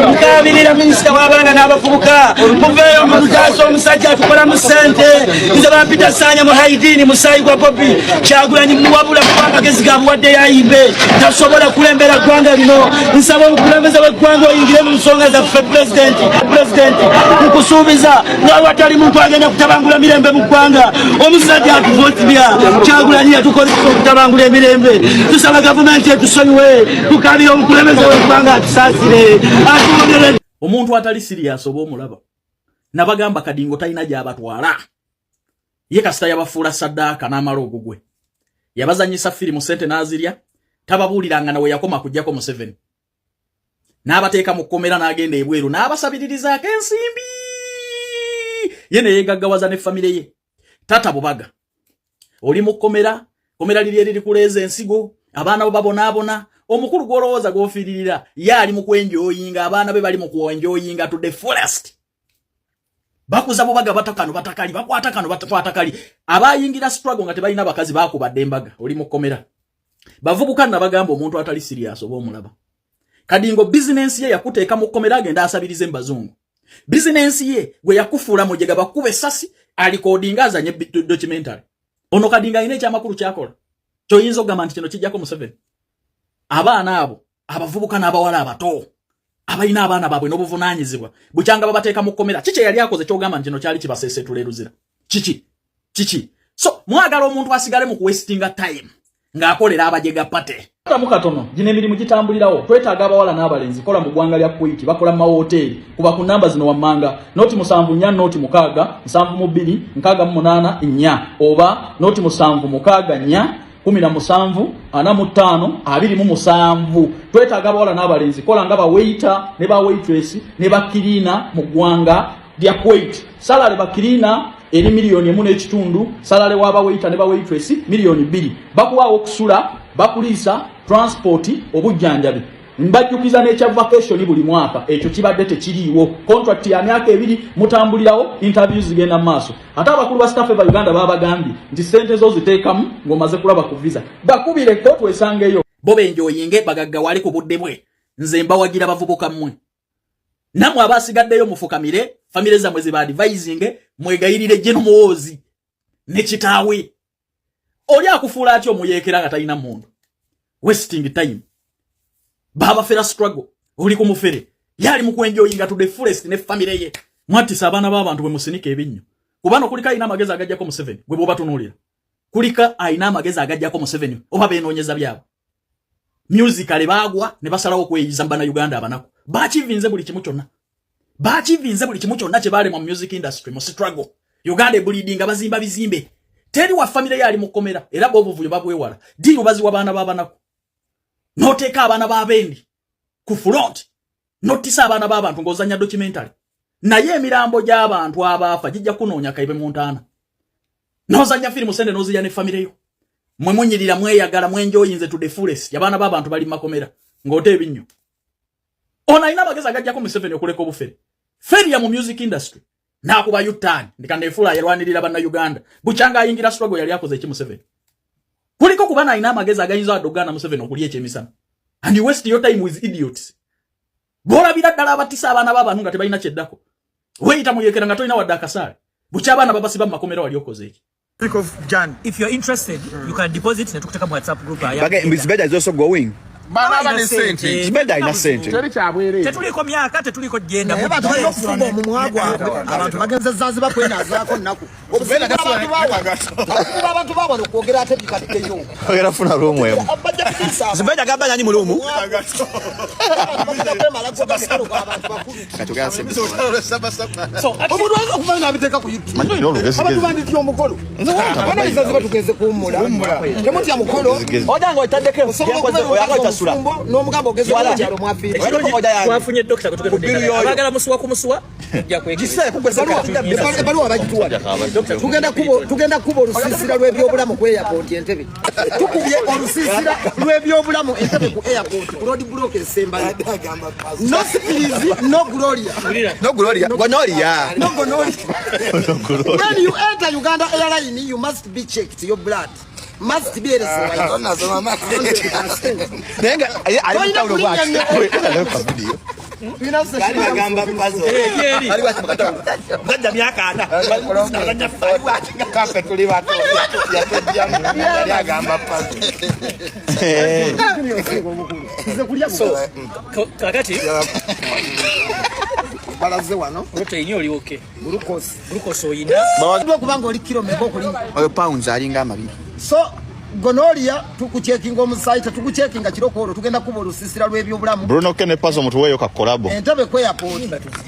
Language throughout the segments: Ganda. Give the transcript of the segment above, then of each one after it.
mukabirira minisita w'abaana n'abavubuka muveeyo mutaasa omusajja atukola mu ssente nze bampita Sanya mu Haidini musayi gwa Bobi Kyagulanyi muwabula kubanga gezi gabuwadde yayimbe tasobola kulembera ggwanga lino nsaba omukulembeze w'eggwanga oyingire mu nsonga zaffe pulezidenti nkusuubiza n'awatali muntu agenda kutabangula mirembe mu ggwanga omusajja atuvotibya Kyagulanyi yatukozesa okutabangula emirembe tusaba gavumenti etusonyiwe tukabira omukulembeze w'eggwanga atusaasire atuwonere omuntu atali serious oba omulaba nabagamba kadingo talina gy'abatwala ye kasita yabafuula saddaaka n'amala ogugwe yabazanyisa firimu ssente n'azirya tababuuliranga nawe yakoma kujjako Museveni n'abateeka mu kkomera n'agenda ebweru n'abasabiririzaako ensimbi ye ne yeegaggawaza ne famire ye tata bubaga oli mu kkomera liri eriri kuleeza ensigo abaana bo babonaabona omukulu gw'olowooza gw'ofiiririra ye ali mu kwenjooyinga abaana be bali mu kwenjooyinga to the fullest bakuza bubaga batakano batakali bakwata kano batakwata kali abayingira struggle nga tebalina bakazi bakubadde embaga oli mu kkomera bavubuka nabagamba omuntu atali serious oba omulaba kadingo business ye yakuteeka mu kkomera agenda asabirize mbazungu business ye gwe yakufuula mujega bakube sasi alikodinga azanye documentary ono kadinga ine ekyamakulu kyakola kyoyinza okugamba nti kino kijjako Museveni abaana abo abavubuka n'abawala abato abalina abaana baabwe n'obuvunaanyizibwa bukyanga babateeka mu kkomera kiki yali akoze kyogamba nti kino kyali kibaseesetuleruzira kiki so mwagala omuntu asigale mu kuwestinga time ng'akolera abajega pate tamu katono gino emirimu gitambulirawo twetaaga abawala n'abalenzi kola mu ggwanga lya Kuwait bakola mu mawoteeri kuba ku namba zino wammanga noti 74 noti 6 72 68 4 oba noti 7 6 4 45 twetaaga abawala n'abalenzi kola nga bawaiter ne ba waitress ne bakirina mu ggwanga lya Kuwait salary bakirina eri milioni 1.5 salary waba waiter ne ba waitress milioni 2 bakuwa okusula bakulisa transport obujjanjabi mbajjukiza n'ekya vacation buli mwaka ekyo kibadde tekiriiwo contract ya myaka 2 mutambulirawo interviews zigenda maaso ate abakulu ba staff ba Uganda babagambye nti sente zo ziteekamu ng'omaze kulaba ku visa bakubire kotu esangeyo bobe njoyinge bagagga wali ku budde bwe nze mbawagira bavubuka mmwe namwe abasigaddeyo mufukamire family zammwe ziba advising mwegayirire jeno muwozi ne kitaawe oli akufuula atyo muyeekera nga talina mundu wasting time baba fera struggle oli ku mufere yali mu kwenjoyinga to the fullest ne family ye mwatisa abaana b'abantu bwe musinike ebinnyo kubano kulika ina magezi agajjako Museveni gwe boba tunuulira kulika aina amagezi agajjako Museveni oba beenoonyeza byabo musically bagwa ne basalawo kweyiza mbana Uganda abanako bakivinze buli kimu kyonna kye bali mu music industry mu struggle Uganda bleeding abazimba bizimbe teri wa family yali mu kkomera era bobuvuyo babwewala dino baziwa baana b'abanako noteeka abaana b'abendi ku front notisa abaana b'abantu ng'ozanya documentary naye emirambo gy'abantu abaafa gijja kunoonya kaibe mu ntaana n'ozanya firimu sente n'ozirya ne family yo mwe munyirira mweyagala mwenjoyinze to the fullest abaana b'abantu bali mu makomera ng'ote ebinnyo ono alina amagezi agajjako Museveni okuleka obufere feri ya mu music industry n'akuba yutani ndikandeefula yalwanirira banna Uganda bukyanga ayingira struggle yali akoze eki Museveni kuliko kubana alina amagezi agayinza adogana Museveni okulya ekyemisana and you waste your time with idiots bolabira ddala abatisa abaana b'abantu nga tebalina kyeddako weyita muyekera nga tolina wadde akasaale bukya abaana babasiba mu makomera wali okoze eki. If you're interested, you can deposit in the WhatsApp group. Miss Beda is also going. Bana sente. Miss Beda ina sente. Tetuliko myaka tetuliko genda. Abantu balikufuga mu mwagwa. Abantu bagenze Zanzibar kwena zaako nnaku. Obusera abantu babo okwogera ate bikatikeyo. Ogera funa room wewe. Zibeda gamba nani mu room? So, omuntu okufanya nabiteka ku YouTube. Abantu bandityo omukolo. Abana Zanzibar tugeze kuumula. Temutya mukolo. Odango itaddeke. Sula. N'omugambo ogeze wala mwafiri. Twafunye doctor kutukedde. Abagala musuwa ku musuwa. Ya kwegisa bali abajituwa. Tugenda kubo olusisira lw'ebyobulamu ku airport Entebbe. Tukubye olusisira lw'ebyobulamu Entebbe ku airport. Road block esemba. No Spirizi, no Gloria. No Gloria. Gonoria. No Gonoria. When you enter Uganda airline, you must be checked your blood. Must be I don't know, mama. Nenga, I don't know what. Bali bagamba puzzle. Bali bakimukata. Mujja myaka ana. Bali bajja kafe tuli bato. Bali agamba puzzle. So kakati balaze wano protein oli okay glucose oyina bawadde kubanga oli kilo meko okuli oyo pounds alinga amabiri. So gonoria tukucheckinga omusaita tukucheckinga kirokoro tugenda kuba olusisira lw'ebyobulamu Bruno Kene paso mutuweyo ka collabo. Entabe kwe airport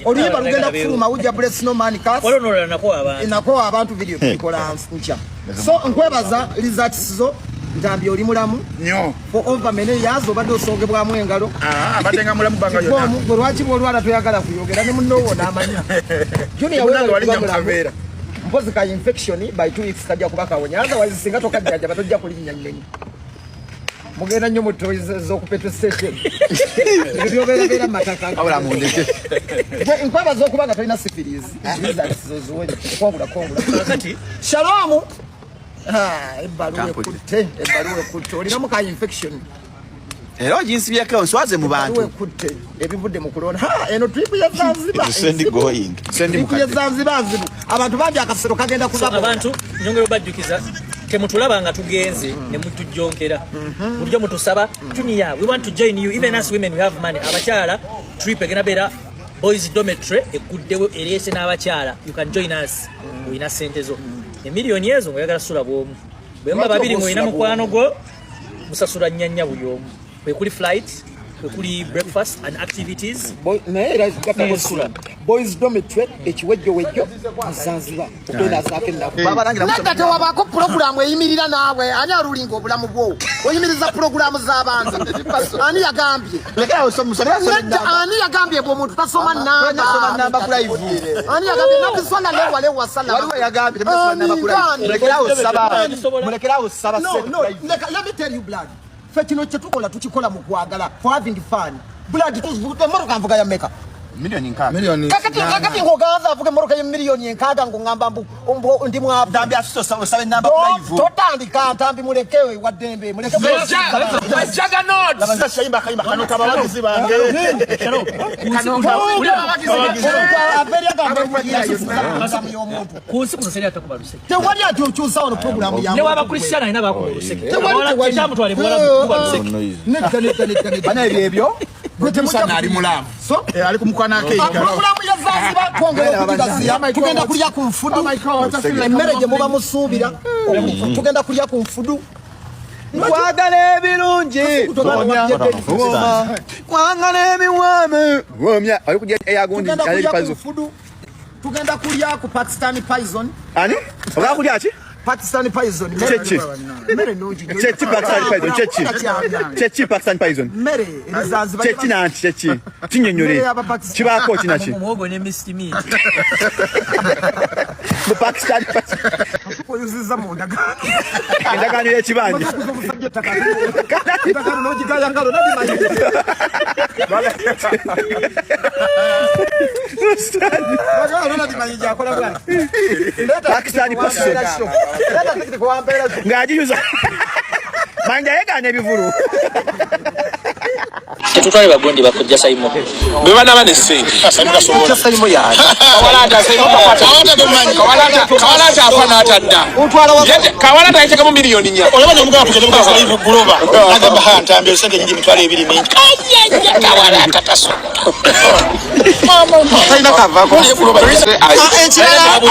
oliba lugenda kufuluma ujja bless no man cast olonora nako abantu video bikola ncha. So nkwebaza results zo ntambi oli mulamu Nyo. For over many years obadde osogebwamu engalo. Abatenga mulamu banga yona. Gwe lwaki bwolwala toyagala kuyogera ne munnowo n'amanya. Junior wewe mpozi ka infection by 2 weeks kajja kubaka wonya otherwise singa tokajja batojja kulinnya nnyo. Mugenda nnyo mu toys zo ku petrol station. Ebyo bera mataka. Abula mundeke. Inkwaba zo kubanga tolina syphilis. Results zo zuwonye kwabula. kakati Shalom. Ebaluwe kutte. Olina mu ka infection. Era jinsi byako nswaze mu bantu. Kutte. Ebivudde mu corona. Eno trip ya Zanzibar. Sendi going. Sendi mu Zanzibar. Abantu bangi akasero kagenda kuba abantu nyongero bajjukiza temutulaba nga tugenze ne mutujjonkera buryo mutusaba tunia we want to join you even as women we have money abakyala trip egena bera boys dormitory ekuddewo erese n'abakyala you can join us wina sente zo emiliyoni ezo ngoyagala sula bwomu bwemba babiri ngoyina mukwano go musasula nyanya buyomu kwe kuli flight kwe kuli breakfast and activities boys dormitory ekiwejjo Zanzibar okenda zake nako babalangira nate wabako program eyimirira nawe ani arulinga obulamu bwo oyimiriza program z'abantu ani yagambye ani yagambye bwo muntu tasoma namba live ani yagambye nakiswala lewa wasala waliwo yagambye namba live mulekerawo saba let me tell you blood fetino chetukola tukikola mu kwagala for having fun blood tuvuga moroka mvuga ya meka milioni nkaga. Kakati ngogaza avuge moroka ya milioni nkaga ngamba mbu ndi mwavu Dambi afiso sabe namba live. Totandika ntambi mulekewe wadembe mulekewe Jaga not. Shayimba kayimba kanuka abagizi bange. Kanuka uli abagizi. Aberia gambe kugira yomuntu. kunsi kusaseri atakubaluse Tewali atuchuza ono program ya. ne waba Christian ina bakubaluse Tewali chamutwale bwala kubaluse Neka. Bana ebyo. Gutemusana ali mulamu. So Ali kumukwana ke. program ya Zanzibar kwongera kutigazia tugenda kulya ku mfudu emmere gye muba musuubira tugenda kulya ku mfudu Kwagala ebirungi. Kwagala ebiwame. Womya ali kujja eyagundi ali pazo. Tugenda kulya ku Pakistani poison. Ani? Oba kulya ki? Pakistani poison. Chechi. Mere noji. Chechi Pakistani poison. Chechi. Chechi Pakistani poison. Mere Zanzibar. Chechi nanti chechi. Tinyenyore. Kibako kinachi. muhogo ne mistimi Mu Pakistani poison. Oyuziza mu ndagano. Ndagano y'ekibanja. Ndagano noji kaya ngalo nadi manyi. Ndagano nadi manyi jakola bwana. Pakistani poison. Ngajiyuza. Manja yegana ebivuru. tetutwale bagondi bakujja sayimo Bebana bane sente. Sayimo ya. Kawalata sayimo kapata. Kawalata afana atadda. Kawalata ayiteka mu miliyoni nya. Olabanya mugaba kujja live global. Agamba ha ntambe sente nyingi mitwale ebiri mingi. Kawalata taso. Taina kava ko.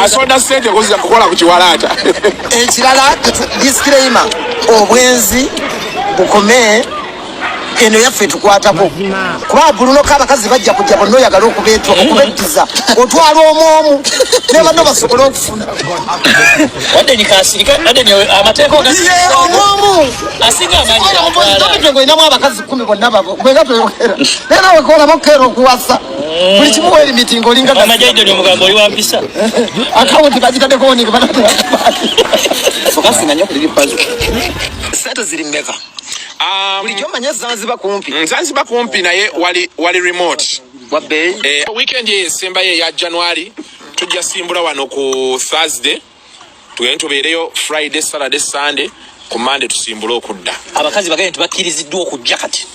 Asonda sente kukola ku kiwalata. Ekirala disclaimer obwenzi bukome eno yaffe tukwatako kuba Bruno kabakazi bajja kujja bonna oyagala okubettiza otwala omwomu ne banno basobola okufuna wadde nikasirika wadde amateeko omwomu asinga amanyi ngoyinamu abakazi 10 bonna babo bwenga toyogera nera wekola bakero okuwasa buli kimu weri mitingo olinga amajaidoni omugambo oli wampisa akawunti bagitadeko oninga Fokasi nanyo kuli pazo. sente ziri mmeka bulijjo manya Zanzibar kumpi Zanzibar kumpi naye wali remote. wabbe Weekend esemba ye ya January tujja simbula wano ku Thursday. Tugende tubeereyo Friday, Saturday, Sunday. Ku Monday tusimbula okudda. abakazi bagende tubakkiriziddwa okujja kati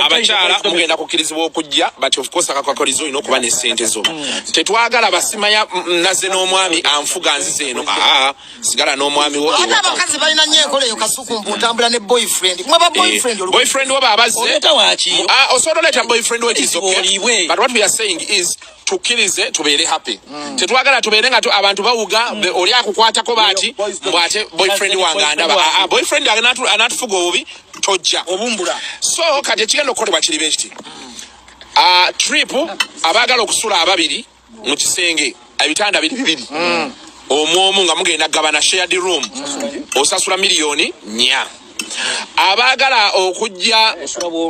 abakyala mugenda kukkirizibwa okujja but of course akakakolizo olina okuba ne ssente zo tetwagala basimanya naze n'omwami anfuga nzize eno sigala n'omwami wo ate abakazi balina nnyo enkola eyo kasukumbu otambula ne boyfriend mwaba boyfriend wo baabazze osobola oleeta boyfriend we kisoke but what we are saying is tukkirize tubeere happy tetwagala tubeere nga abantu bawuga oli akukwatako baati mbwate boyfriend wange andaba boyfriend anatufuga obubi tojja obumbula so kati ekigenda okukolebwa kiribe kiti trip abaagala okusula ababiri mu kisenge ebitanda bibiri omwomu nga mugenda gabana shared room osasula $1,000,000 abaagala okujja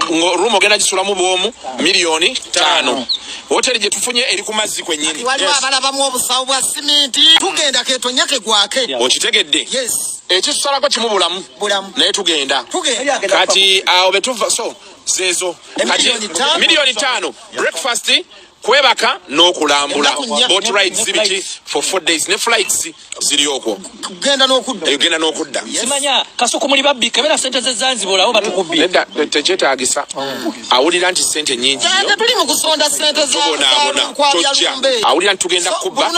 room ogenda gisulamu bwomu $5,000,000 hoteli gye tufunye eri ku mazzi kwennyini waliwo abalabamu obusawo bwa siminti tugenda ketonyake gwake okitegedde ekitusalako kimu bulamu naye tugenda kati awo betuva so zezo kati $5,000,000 breakfast kwebaka n'okulambula boat rides zibiti for 4 days ne flights ziri okwo genda n'okudda simanya kasoko muli babbi kabera sente ze Zanzibar awo batukubbi nedda tekyetaagisa awulira nti sente nnyingi nnyo tuli mu kusonda sente za tojja awulira nti tugenda kubba